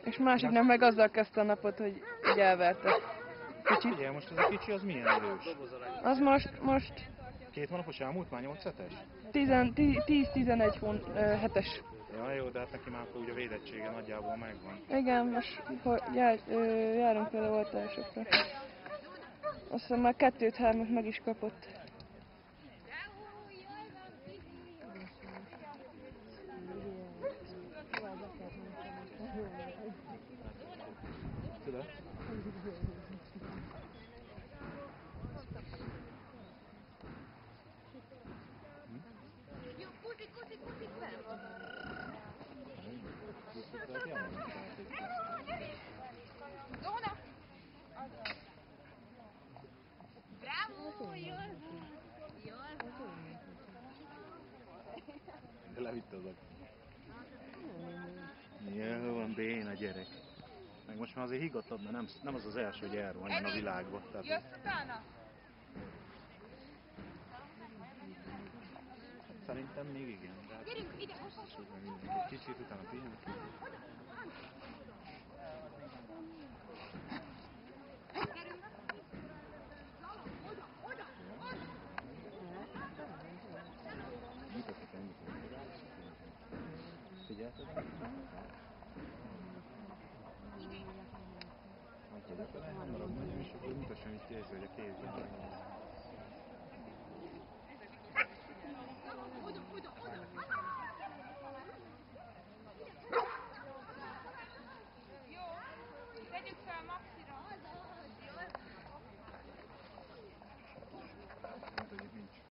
És másik nap meg azzal kezdte a napot, hogy így elverte. Kicsit. Ugye, most ez a kicsi az milyen idős? Az most 2 hónapos elmúlt már 8 hetes? 10-11 hetes. Ja, jó, de hát neki már akkor ugye a védettsége nagyjából megvan. Igen, most járunk vele oltásokra. Azt hiszem már 2-3-at meg is kapott. Tudod? Bravo, jól van. Jól van. De levitte az jó van, béna gyerek. Meg most már azért higgadtabb, mert nem az az első, hogy elrohanjon a világba. Jössz utána? Szerintem még igen. Gyerünk ide! Egy kicsit utána pihenünk. Mutatok ennyit. Figyelted? Hogy nem maradj, és akkor mutassam, hogy kézzel, hogy a kézzel.